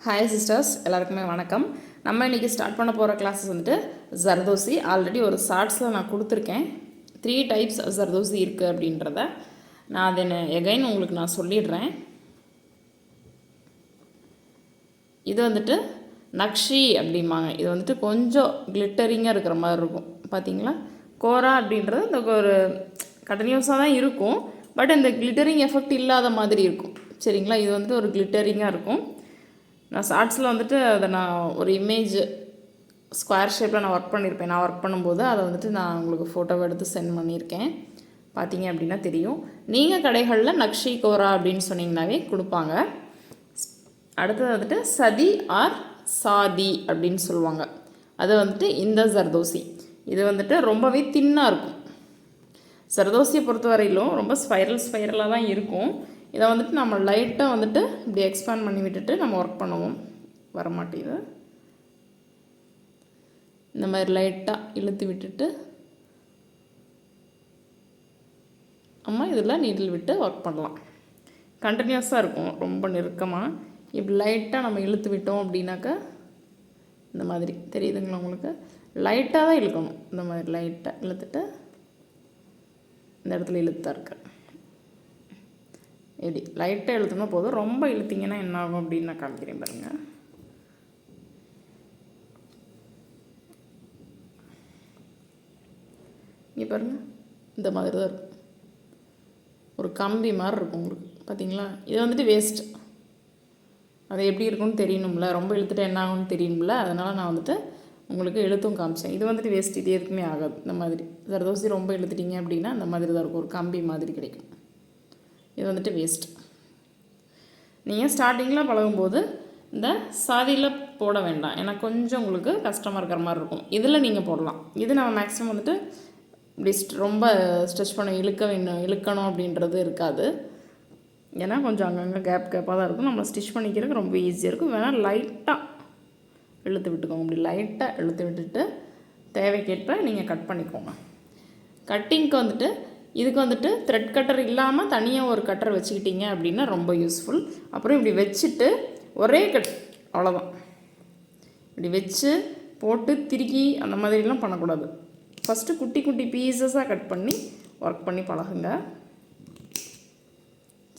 Hi sisters, எல்லாருக்குமே வணக்கம். நம்ம இன்றைக்கி ஸ்டார்ட் பண்ண போகிற கிளாஸஸ் வந்துட்டு ஜர்தோசி. ஆல்ரெடி ஒரு ஷார்ட்ஸில் நான் கொடுத்துருக்கேன். 3 டைப்ஸ் ஜர்தோசி இருக்குது அப்படின்றத நான் அதை எகைன் உங்களுக்கு நான் சொல்லிடுறேன். இது வந்துட்டு நக்ஷி அப்படிம்பாங்க. இது வந்துட்டு கொஞ்சம் கிளிட்டரிங்காக இருக்கிற மாதிரி இருக்கும். பார்த்தீங்களா, கோரா அப்படின்றது இந்த ஒரு கண்டினியூஸாக தான் இருக்கும், பட் இந்த கிளிட்டரிங் எஃபெக்ட் இல்லாத மாதிரி இருக்கும். சரிங்களா, இது வந்துட்டு ஒரு கிளிட்டரிங்காக இருக்கும். நான் ஷார்ட்ஸில் வந்துட்டு அதை நான் ஒரு இமேஜ் ஸ்கொயர் ஷேப்பில் நான் ஒர்க் பண்ணியிருப்பேன். நான் ஒர்க் பண்ணும்போது அதை வந்துட்டு நான் உங்களுக்கு ஃபோட்டோவை எடுத்து சென்ட் பண்ணியிருக்கேன். பார்த்தீங்க அப்படின்னா தெரியும். நீங்கள் கடைகளில் நக்ஷி கோரா அப்படின்னு சொன்னீங்கன்னாவே கொடுப்பாங்க. அடுத்தது வந்துட்டு சதி ஆர் சாதி அப்படின்னு சொல்லுவாங்க. அது வந்துட்டு இந்த ஜர்தோசி. இது வந்துட்டு ரொம்பவே தின்னாக இருக்கும். ஜர்தோசியை பொறுத்த வரையிலும் ரொம்ப ஸ்பைரலாக தான் இருக்கும். இதை வந்துட்டு நம்ம லைட்டாக வந்துட்டு இப்படி எக்ஸ்பேண்ட் பண்ணி விட்டுட்டு நம்ம ஒர்க் பண்ணுவோம். வரமாட்டேங்குது. இந்த மாதிரி லைட்டாக இழுத்து விட்டுட்டு இதில் நீடில் விட்டு ஒர்க் பண்ணலாம். கண்டினியூஸாக இருக்கும், ரொம்ப நெருக்கமாக. இப்படி லைட்டாக நம்ம இழுத்து விட்டோம் அப்படின்னாக்கா இந்த மாதிரி தெரியுதுங்களா உங்களுக்கு? லைட்டாக தான் இழுக்கணும். இந்த மாதிரி லைட்டாக இழுத்துட்டு இந்த இடத்துல இழுத்தா இருக்கு. இப்படி லைட்டாக இழுத்துனா போதும். ரொம்ப இழுத்திங்கன்னா என்ன ஆகும் அப்படின்னு நான் காமிக்கிறேன் பாருங்கள். இங்கே பாருங்கள், இந்த மாதிரி தான் இருக்கும். ஒரு கம்பி மாதிரி இருக்கும் உங்களுக்கு. பார்த்தீங்களா, இது வந்துட்டு வேஸ்ட். அது எப்படி இருக்குன்னு தெரியணும்ல, ரொம்ப இழுத்துட்டு என்ன ஆகும்னு தெரியணும்ல, அதனால் நான் வந்துட்டு உங்களுக்கு இழுத்தும் காமிச்சேன். இது வந்துட்டு வேஸ்ட், இது எதுக்குமே ஆகாது. இந்த மாதிரி ஜர்தோசி ரொம்ப இழுத்துட்டிங்க அப்படின்னா இந்த மாதிரி தான் இருக்கும், ஒரு கம்பி மாதிரி கிடைக்கும். இது வந்துட்டு வேஸ்ட். நீங்கள் ஸ்டார்டிங்கில் பழகும்போது இந்த சாதியில் போட வேண்டாம், ஏன்னா கொஞ்சம் உங்களுக்கு கஷ்டமாக இருக்கிற மாதிரி இருக்கும். இதில் நீங்கள் போடலாம். இது நம்ம மேக்ஸிமம் வந்துட்டு இப்படி ரொம்ப ஸ்ட்ரெச் பண்ண இழுக்கணும் அப்படின்றது இருக்காது. ஏன்னா கொஞ்சம் அங்கங்கே கேப்பாக தான் இருக்கும். நம்ம ஸ்டிச் பண்ணிக்கிறதுக்கு ரொம்ப ஈஸியாக இருக்கும். வேணால் லைட்டாக இழுத்து விட்டுக்கோங்க. இப்படி லைட்டாக இழுத்து விட்டுட்டு தேவைக்கேற்ப நீங்கள் கட் பண்ணிக்கோங்க. கட்டிங்க்கு வந்துட்டு இதுக்கு வந்துட்டு த்ரெட் கட்டர் இல்லாமல் தனியாக ஒரு கட்டர் வச்சுக்கிட்டிங்க அப்படின்னா ரொம்ப யூஸ்ஃபுல். அப்புறம் இப்படி வச்சுட்டு ஒரே கட், அவ்வளோதான். இப்படி வச்சு போட்டு திருக்கி அந்த மாதிரிலாம் பண்ணக்கூடாது. ஃபஸ்ட்டு குட்டி குட்டி பீசஸாக கட் பண்ணி ஒர்க் பண்ணி பழகுங்க.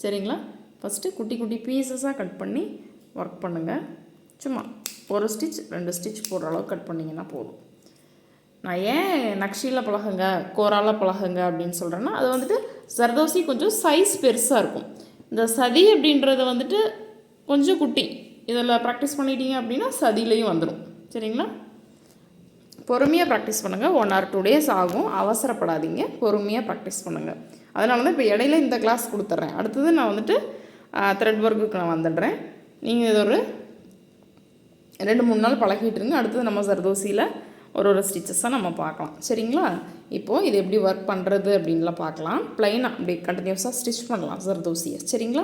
சரிங்களா, ஃபஸ்ட்டு குட்டி குட்டி பீசஸாக கட் பண்ணி ஒர்க் பண்ணுங்கள். சும்மா ஒரு ஸ்டிச் 2 ஸ்டிச் போடுற அளவுக்கு கட் பண்ணிங்கன்னா போதும். நான் ஏன் நக்ஷியில் பழகுங்க கோராவில் பழகுங்க அப்படின்னு சொல்கிறேன்னா, அது வந்துட்டு ஜர்தோசி கொஞ்சம் சைஸ் பெருசாக இருக்கும். இந்த சதி அப்படின்றது வந்துட்டு கொஞ்சம் குட்டி. இதில் ப்ராக்டிஸ் பண்ணிட்டீங்க அப்படின்னா சதியிலையும் வந்துடும். சரிங்களா, பொறுமையாக ப்ராக்டிஸ் பண்ணுங்கள். 1 or 2 days ஆகும், அவசரப்படாதீங்க. பொறுமையாக ப்ராக்டிஸ் பண்ணுங்கள். அதனால தான் இப்போ இடையில இந்த கிளாஸ் கொடுத்துட்றேன். அடுத்தது நான் வந்துட்டு த்ரெட் ஒர்க்குக்கு நான் வந்துடுறேன். நீங்கள் இது ஒரு 2-3 நாள் பழகிட்டுருங்க. அடுத்தது நம்ம ஜர்தோசியில் ஒரு ஸ்டிச்சஸாக நம்ம பார்க்கலாம். சரிங்களா, இப்போது இது எப்படி ஒர்க் பண்ணுறது அப்படின்லாம் பார்க்கலாம். ப்ளைனாக அப்படி கண்டினியூஸாக ஸ்டிச் பண்ணலாம் ஜர்தோசியை. சரிங்களா,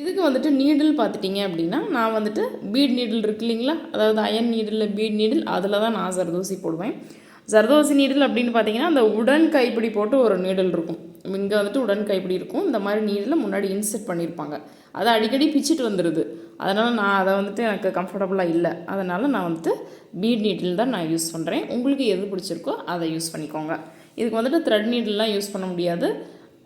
இதுக்கு வந்துட்டு நீடில் பார்த்துட்டிங்க அப்படின்னா நான் வந்துட்டு பீட் நீடில் இருக்கு இல்லைங்களா, அதாவது அயன் நீடில் பீட் நீடில், அதில் தான் நான் ஜர்தோசி போடுவேன். ஜர்தோசி நீடில் அப்படின்னு பார்த்தீங்கன்னா அந்த உடன் கைப்பிடி போட்டு ஒரு நீடில் இருக்கும். இங்கே வந்துட்டு உடன் கைப்பிடி இருக்கும். இந்த மாதிரி நீடில் முன்னாடி இன்செர்ட் பண்ணியிருப்பாங்க. அதை அடிக்கடி பிச்சுட்டு வந்துடுது. அதனால் நான் அதை வந்துட்டு எனக்கு கம்ஃபர்டபுளாக இல்லை. அதனால் நான் வந்துட்டு பீட் நீடில் தான் நான் யூஸ் பண்ணுறேன். உங்களுக்கு எது பிடிச்சிருக்கோ அதை யூஸ் பண்ணிக்கோங்க. இதுக்கு வந்துட்டு த்ரெட் நீடில்லாம் யூஸ் பண்ண முடியாது.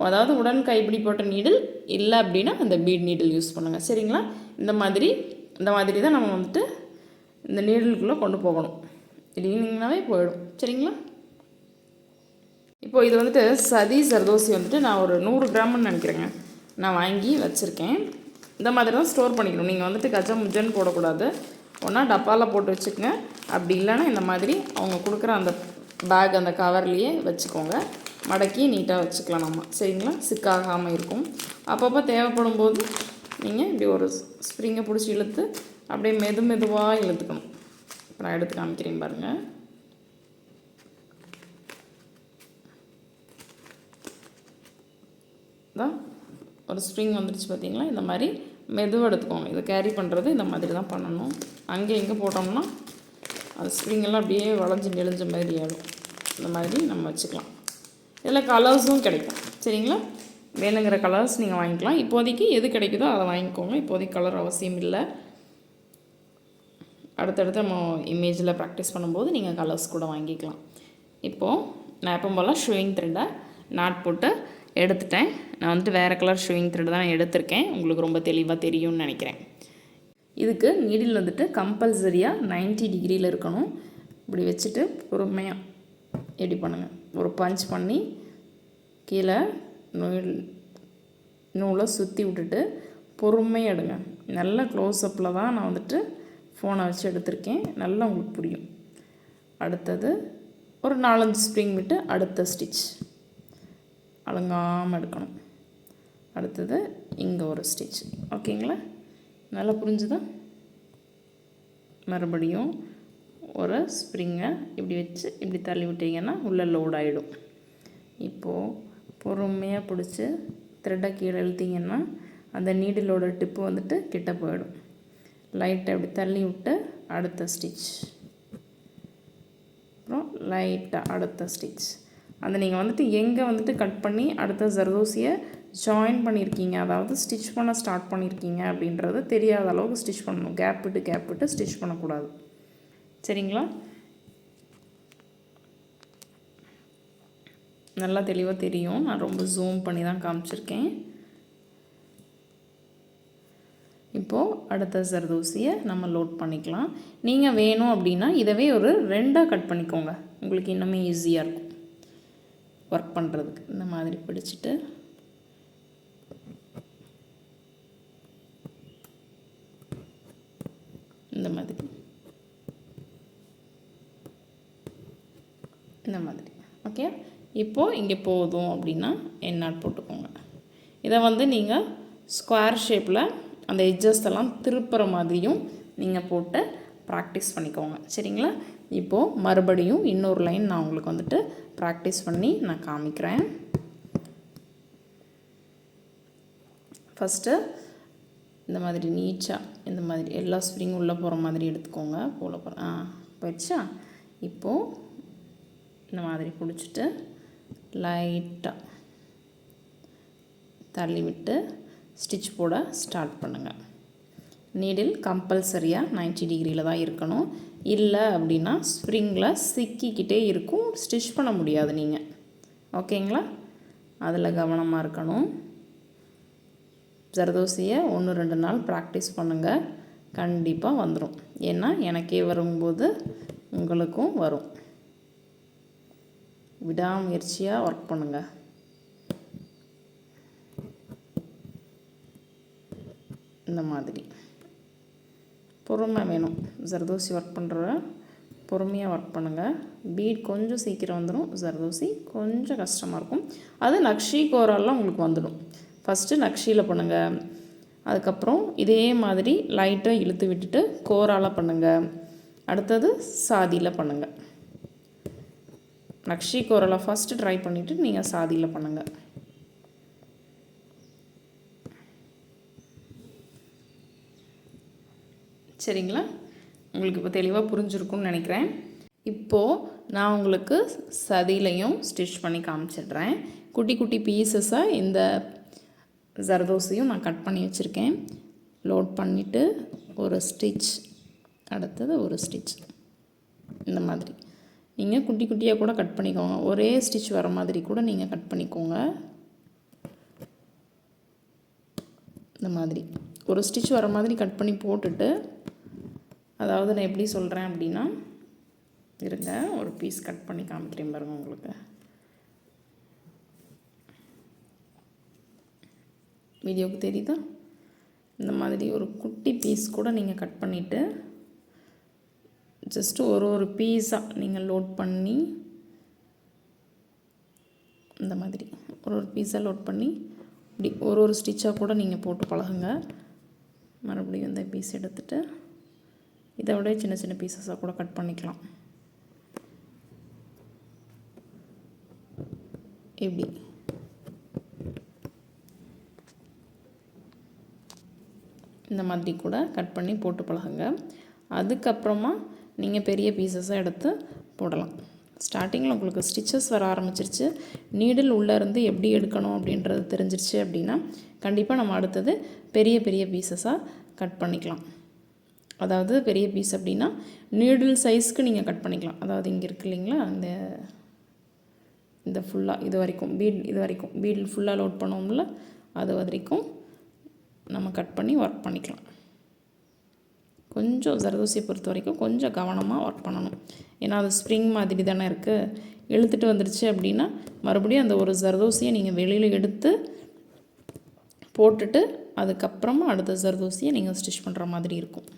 அதாவது உடன் கைப்பிடி போட்ட நீடில் இல்லை அப்படின்னா அந்த பீட் நீடில் யூஸ் பண்ணுங்கள். சரிங்களா, இந்த மாதிரி தான் நம்ம வந்துட்டு இந்த நீடிலுக்குள்ளே கொண்டு போகணும். இல்லைங்கனாவே போயிடும். சரிங்களா, இப்போது இது வந்துட்டு சதி ஜர்தோசி வந்துட்டு நான் ஒரு 100 கிராம்னு நினைக்கிறேங்க நான் வாங்கி வச்சுருக்கேன். இந்த மாதிரி தான் ஸ்டோர் பண்ணிக்கணும். நீங்கள் வந்துட்டு கஜம் முஜன்னு போடக்கூடாது. ஒன்றா டப்பாவில் போட்டு வச்சுக்கோங்க. அப்படி இல்லைன்னா இந்த மாதிரி அவங்க கொடுக்குற அந்த பேக் அந்த கவர்லேயே வச்சுக்கோங்க. மடக்கி நீட்டாக வச்சுக்கலாம் நம்ம. சரிங்களா, சிக்காகாமல் இருக்கும். அப்பப்போ தேவைப்படும் போது நீங்கள் இப்படி ஒரு ஸ்ப்ரிங்கை பிடிச்சி இழுத்து அப்படியே மெதுவாக இழுத்துக்கணும். இப்போ நான் எடுத்து காமிக்கிறேன் பாருங்கள். தான் ஒரு ஸ்ப்ரிங் வந்துடுச்சு பார்த்தீங்களா. இந்த மாதிரி மெதுவாக எடுத்துக்கோங்க. இதை கேரி பண்ணுறது இந்த மாதிரி தான் பண்ணணும். அங்கே எங்கே போட்டோம்னா அந்த ஸ்ப்ரிங்கெல்லாம் அப்படியே வளைஞ்சு நெளிஞ்ச மாதிரி ஆகும். இந்த மாதிரி நம்ம வச்சுக்கலாம். இதில் கலர்ஸும் கிடைக்கும். சரிங்களா, வேணுங்கிற கலர்ஸ் நீங்கள் வாங்கிக்கலாம். இப்போதைக்கு எது கிடைக்குதோ அதை வாங்கிக்கோங்க. இப்போதைக்கு கலர் அவசியம் இல்லை. அடுத்தடுத்து நம்ம இமேஜில் ப்ராக்டிஸ் பண்ணும்போது நீங்கள் கலர்ஸ் கூட வாங்கிக்கலாம். இப்போது நான் எப்போ போல் ஷூயிங் த்ரெட்டை நாட் போட்டு எடுத்துட்டேன். நான் வந்துட்டு வேறு கலர் ஷூயிங் த்ரெட் தான் எடுத்திருக்கேன். உங்களுக்கு ரொம்ப தெளிவாக தெரியும்னு நினைக்கிறேன். இதுக்கு நீடில் வந்துட்டு கம்பல்சரியாக 90 டிகிரியில் இருக்கணும். இப்படி வச்சுட்டு பொறுமையாக எப்படி பண்ணுங்கள், ஒரு பஞ்ச் பண்ணி கீழே நூலை சுற்றி விட்டுட்டு பொறுமையாக எடுங்க. நல்ல க்ளோஸ்அப்பில் தான் நான் வந்துட்டு ஃபோனை வச்சு எடுத்திருக்கேன். நல்லா உங்களுக்கு புரியும். அடுத்தது ஒரு 4-5 ஸ்ப்ரிங் விட்டு அடுத்த ஸ்டிச் அலங்காமல் எடுக்கணும். அடுத்தது இங்கே ஒரு ஸ்டிச். ஓகேங்களா? நல்லா புரிஞ்சுதா? மறுபடியும் ஒரு ஸ்ப்ரிங்கை இப்படி வச்சு இப்படி தள்ளி விட்டிங்கன்னா உள்ளே லோட் ஆகிடும். இப்போது பொறுமையாக பிடிச்சி த்ரெட்டை கீழே இழுத்திங்கன்னா அந்த நீடிலோட டிப்பு வந்துட்டு கிட்ட போயிடும். லைட்டாக இப்படி தள்ளி விட்டு அடுத்த ஸ்டிச், அப்புறம் லைட்டாக அடுத்த ஸ்டிச். அந்த நீங்கள் வந்துட்டு எங்கே வந்துட்டு கட் பண்ணி அடுத்த ஜர்தோசியை ஜாயின் பண்ணியிருக்கீங்க, அதாவது ஸ்டிச் பண்ண ஸ்டார்ட் பண்ணியிருக்கீங்க அப்படின்றது தெரியாத அளவுக்கு ஸ்டிச் பண்ணணும். கேப் விட்டு ஸ்டிச் பண்ணக்கூடாது. சரிங்களா? நல்லா தெளிவாக தெரியும். நான் ரொம்ப ஜூம் பண்ணி தான் காமிச்சிருக்கேன். இப்போது அடுத்த ஜர்தோசியை நம்ம லோட் பண்ணிக்கலாம். நீங்கள் வேணும் அப்படின்னா இதவே ஒரு 2ஆக கட் பண்ணிக்கோங்க. உங்களுக்கு இன்னுமே ஈஸியாக இருக்கும் ஒர்க் பண்ணுறதுக்கு. இந்த மாதிரி பிடிச்சிட்டு இந்த மாதிரி ஓகே. இப்போது இங்கே போதும் அப்படின்னா எண்ணாட் போட்டுக்கோங்க. இதை வந்து நீங்கள் ஸ்கொயர் ஷேப்பில் அந்த எட்ஜஸ் எல்லாம் திருப்புற மாதிரியும் நீங்கள் போட்டு ப்ராக்டிஸ் பண்ணிக்கோங்க. சரிங்களா? இப்போது மறுபடியும் இன்னொரு லைன் நான் உங்களுக்கு வந்துட்டு ப்ராக்டிஸ் பண்ணி நான் காமிக்கிறேன். ஃபஸ்ட்டு இந்த மாதிரி நீட்டாக இந்த மாதிரி எல்லா ஸ்ப்ரிங் உள்ளே போகிற மாதிரி எடுத்துக்கோங்க. போயிடுச்சா? இப்போது இந்த மாதிரி பிடிச்சிட்டு லைட்டாக தள்ளி விட்டு ஸ்டிச் போட ஸ்டார்ட் பண்ணுங்கள். நீடில் கம்பல்சரியாக 90 டிகிரியில் தான் இருக்கணும். இல்லை அப்படின்னா ஸ்ப்ரிங்கில் சிக்கிக்கிட்டே இருக்கும், ஸ்டிச் பண்ண முடியாது நீங்கள். ஓகேங்களா? அதில் கவனமாக இருக்கணும். ஜர்தோசியை 1-2 நாள் ப்ராக்டிஸ் பண்ணுங்கள். கண்டிப்பாக வந்துடும். ஏன்னா எனக்கே வரும்போது உங்களுக்கும் வரும். விடாமுயற்சியாக ஒர்க் பண்ணுங்கள். இந்த மாதிரி பொறுமை வேணும். ஜர்தோசி ஒர்க் பண்ணுற பொறுமையாக ஒர்க் பண்ணுங்கள். பீட் கொஞ்சம் சீக்கிரம் வந்துடும், ஜர்தோசி கொஞ்சம் கஷ்டமாக இருக்கும். அது நக்ஷி கோராலாம் உங்களுக்கு வந்துடும். ஃபஸ்ட்டு நக்ஷியில் பண்ணுங்கள். அதுக்கப்புறம் இதே மாதிரி லைட்டாக இழுத்து விட்டுட்டு கோரால் பண்ணுங்கள். அடுத்தது சாதியில் பண்ணுங்கள். நக்ஷி கோரால் ஃபஸ்ட்டு ட்ரை பண்ணிவிட்டு நீங்கள் சாதியில் பண்ணுங்கள். சரிங்களா? உங்களுக்கு இப்போ தெளிவாக புரிஞ்சிருக்கும்னு நினைக்கிறேன். இப்போது நான் உங்களுக்கு சதிலையும் ஸ்டிச் பண்ணி காமிச்சிடுறேன். குட்டி குட்டி பீசஸாக இந்த ஜர்தோசியும் நான் கட் பண்ணி வச்சுருக்கேன். லோட் பண்ணிவிட்டு ஒரு ஸ்டிச், அடுத்தது ஒரு ஸ்டிச். இந்த மாதிரி நீங்கள் குட்டி குட்டியாக கூட கட் பண்ணிக்கோங்க. ஒரே ஸ்டிச் வர மாதிரி கூட நீங்கள் கட் பண்ணிக்கோங்க. இந்த மாதிரி ஒரு ஸ்டிச் வர மாதிரி கட் பண்ணி போட்டுட்டு, அதாவது நான் எப்படி சொல்கிறேன் அப்படின்னா, இருங்க ஒரு பீஸ் கட் பண்ணி காமிக்கிறேன் பாருங்கள் உங்களுக்கு. வீடியோவுக்கு தெரியுதா? இந்த மாதிரி ஒரு குட்டி பீஸ் கூட நீங்கள் கட் பண்ணிவிட்டு ஜஸ்ட்டு ஒரு பீஸாக நீங்கள் லோட் பண்ணி இந்த மாதிரி ஒரு பீஸாக லோட் பண்ணி இப்படி ஒரு ஸ்டிச்சாக கூட நீங்கள் போட்டு பழகுங்க. மறுபடியும் இந்த பீஸ் எடுத்துகிட்டு இதை விட சின்ன சின்ன பீசஸாக கூட கட் பண்ணிக்கலாம். இப்படி இந்த மாதிரி கூட கட் பண்ணி போட்டு பழகுங்க. அதுக்கப்புறமா நீங்கள் பெரிய பீசஸாக எடுத்து போடலாம். ஸ்டார்டிங்கில் உங்களுக்கு ஸ்டிச்சஸ் வர ஆரம்பிச்சிருச்சு, நீடில் உள்ளேருந்து எப்படி எடுக்கணும் அப்படின்றது தெரிஞ்சிருச்சு அப்படின்னா கண்டிப்பாக நம்ம அடுத்தது பெரிய பெரிய பீசஸாக கட் பண்ணிக்கலாம். அதாவது பெரிய பீஸ் அப்படின்னா நீடில் சைஸ்க்கு நீங்கள் கட் பண்ணிக்கலாம். அதாவது இங்கே இருக்குது இல்லைங்களா, இந்த ஃபுல்லாக இது வரைக்கும் பீட் ஃபுல்லாக லோட் பண்ணுவோம்ல, அது வரைக்கும் நம்ம கட் பண்ணி ஒர்க் பண்ணிக்கலாம். கொஞ்சம் ஜர்தோசியை பொறுத்த வரைக்கும் கொஞ்சம் கவனமாக ஒர்க் பண்ணணும். ஏன்னா அது ஸ்ப்ரிங் மாதிரி தானே இருக்குது. இழுத்துட்டு வந்துடுச்சு அப்படின்னா மறுபடியும் அந்த ஒரு ஜர்தோசியை நீங்கள் வெளியில் எடுத்து போட்டுட்டு அதுக்கப்புறமா அடுத்த ஜர்தோசியை நீங்கள் ஸ்டிச் பண்ணுற மாதிரி இருக்கும்.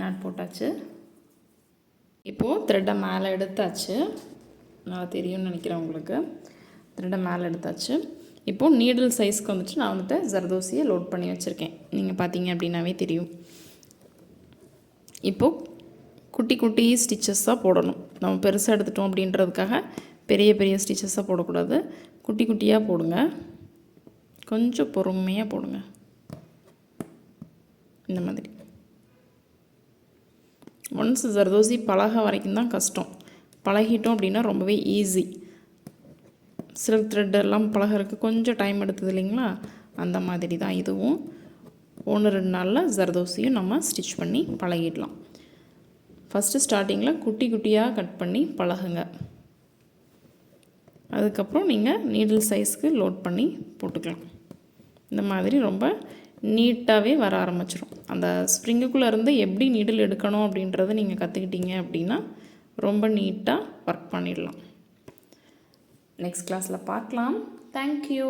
நாட் போட்டாச்சு. இப்போது த்ரெட்டை மேலே எடுத்தாச்சு. நல்லா தெரியும்னு நினைக்கிறேன் உங்களுக்கு. த்ரெட்டை மேலே எடுத்தாச்சு. இப்போது நீடில் சைஸ்க்கு வந்துட்டு நான் வந்துட்டு ஜர்தோசியை லோட் பண்ணி வச்சுருக்கேன். நீங்கள் பார்த்தீங்க அப்படின்னாவே தெரியும். இப்போது குட்டி குட்டி ஸ்டிச்சஸாக போடணும். நம்ம பெருசாக எடுத்துட்டோம் அப்படின்றதுக்காக பெரிய பெரிய ஸ்டிச்சஸாக போடக்கூடாது. குட்டி குட்டியாக போடுங்க. கொஞ்சம் பொறுமையாக போடுங்க. இந்த மாதிரி ஒன்ஸ் ஜர்தோசி பழக வரைக்கும் தான் கஷ்டம். பழகிட்டோம் அப்படின்னா ரொம்பவே ஈஸி. சில்க் த்ரெட்டெல்லாம் பழகிறதுக்கு கொஞ்சம் டைம் எடுத்தது இல்லைங்களா, அந்த மாதிரி தான் இதுவும். 1-2 நாளில் ஜர்தோசியும் நம்ம ஸ்டிச் பண்ணி பழகிடலாம். ஃபஸ்ட்டு ஸ்டார்டிங்கில் குட்டி குட்டியாக கட் பண்ணி பழகுங்க. அதுக்கப்புறம் நீங்கள் நீடில் சைஸ்க்கு லோட் பண்ணி போட்டுக்கலாம். இந்த மாதிரி ரொம்ப நீட்டாகவே வர ஆரம்பிச்சிடும். அந்த ஸ்ப்ரிங்குக்குள்ளே இருந்து எப்படி நீடில் எடுக்கணும் அப்படின்றத நீங்கள் கற்றுக்கிட்டீங்க அப்படின்னா ரொம்ப நீட்டாக ஒர்க் பண்ணிடலாம். நெக்ஸ்ட் கிளாஸில் பார்க்கலாம். தேங்க்யூ.